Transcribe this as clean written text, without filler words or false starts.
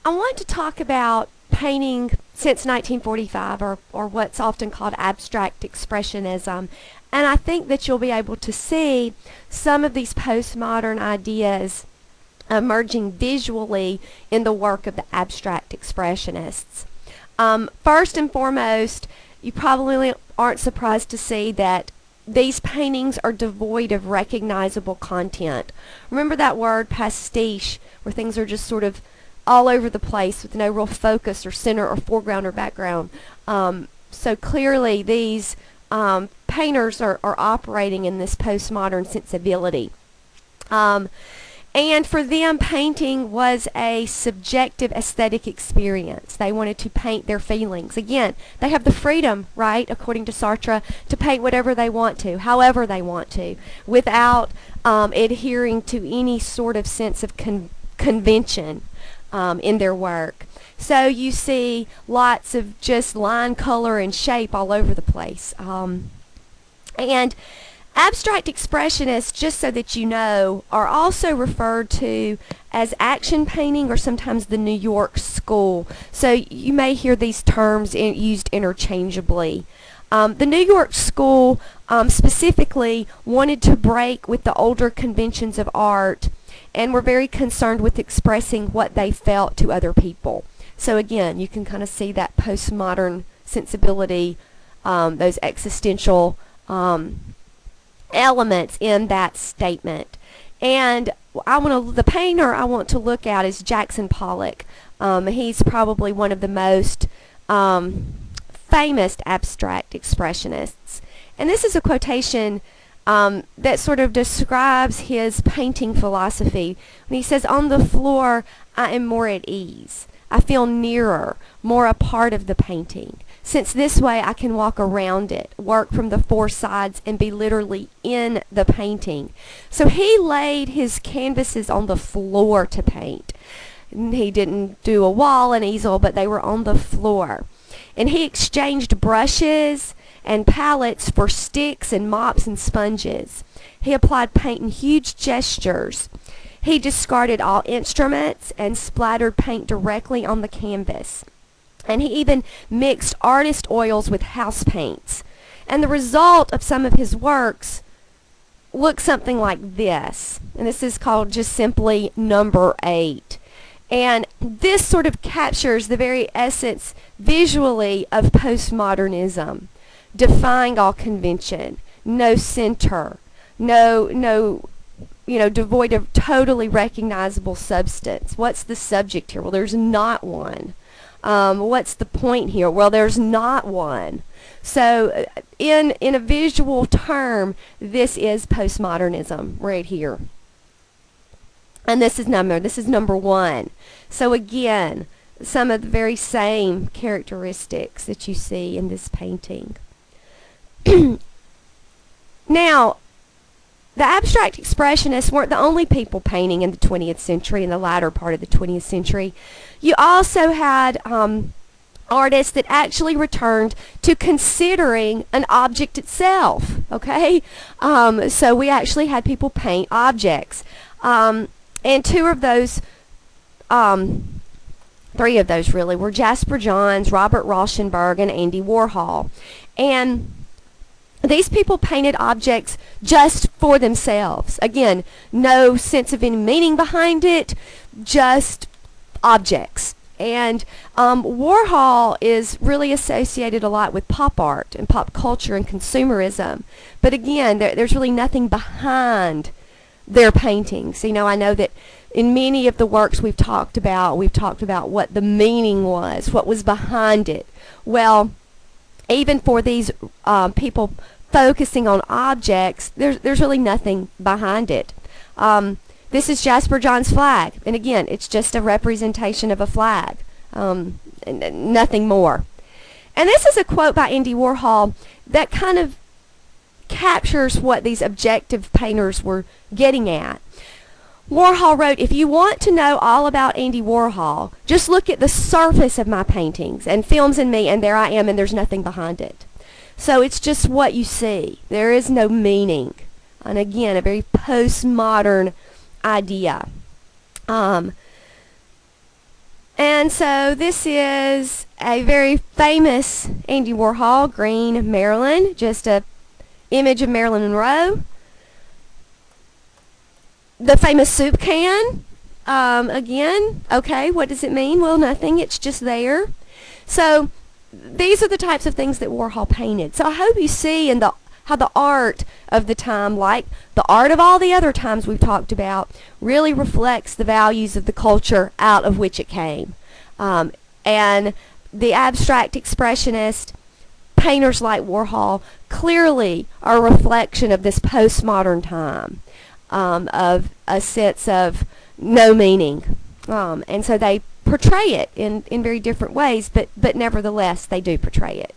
I want to talk about painting since 1945, or what's often called abstract expressionism. And I think that you'll be able to see some of these postmodern ideas emerging visually in the work of the abstract expressionists. First and foremost, you probably aren't surprised to see that these paintings are devoid of recognizable content. Remember that word pastiche, where things are just sort of all over the place with no real focus or center or foreground or background. So clearly these painters are operating in this postmodern sensibility. And for them, painting was a subjective aesthetic experience. They wanted to paint their feelings. Again, they have the freedom, right, according to Sartre, to paint whatever they want to, however they want to, without adhering to any sort of sense of convention in their work. So you see lots of just line, color, and shape all over the place. And abstract expressionists, just so that you know, are also referred to as action painting or sometimes the New York School. So you may hear these terms used interchangeably. The New York School specifically wanted to break with the older conventions of art and were very concerned with expressing what they felt to other people. So again, you can kind of see that postmodern sensibility, those existential elements in that statement. And the painter I want to look at is Jackson Pollock. He's probably one of the most famous abstract expressionists. And this is a quotation that sort of describes his painting philosophy. When he says, "On the floor, I am more at ease. I feel nearer, more a part of the painting, since this way I can walk around it, work from the four sides, and be literally in the painting." So he laid his canvases on the floor to paint. He didn't do a wall, an easel, but they were on the floor. And he exchanged brushes and palettes for sticks and mops and sponges. He applied paint in huge gestures. He discarded all instruments and splattered paint directly on the canvas. And he even mixed artist oils with house paints. And the result of some of his works looks something like this. And this is called just simply number 8. And this sort of captures the very essence visually of postmodernism, defying all convention, no center, no devoid of totally recognizable substance. What's the subject here? Well, there's not one. What's the point here? Well, there's not one. So in a visual term, this is postmodernism right here. And this is number 1. So again, some of the very same characteristics that you see in this painting. Now, the abstract expressionists weren't the only people painting in the 20th century, in the latter part of the 20th century. You also had artists that actually returned to considering an object itself, okay? So we actually had people paint objects. And 3 of those really, were Jasper Johns, Robert Rauschenberg, and Andy Warhol. And these people painted objects just for themselves. Again, no sense of any meaning behind it, just objects. And Warhol is really associated a lot with pop art and pop culture and consumerism. But again, there's really nothing behind their paintings. I know that in many of the works we've talked about what the meaning was, what was behind it. Well, even for these people focusing on objects, there's really nothing behind it. This is Jasper John's flag, and again, it's just a representation of a flag, and nothing more. And this is a quote by Andy Warhol that kind of captures what these objective painters were getting at. Warhol wrote, "If you want to know all about Andy Warhol, just look at the surface of my paintings and films in me, and there I am, and there's nothing behind it." So it's just what you see. There is no meaning. And again, a very postmodern idea. And And so this is a very famous Andy Warhol, green Marilyn, just a image of Marilyn Monroe. The famous soup can, again, okay, what does it mean? Well, nothing, it's just there. So these are the types of things that Warhol painted. So I hope you see in how the art of the time, like the art of all the other times we've talked about, really reflects the values of the culture out of which it came. And the abstract expressionist painters like Warhol clearly are a reflection of this postmodern time, of a sense of no meaning. And so they portray it in very different ways, but nevertheless they do portray it.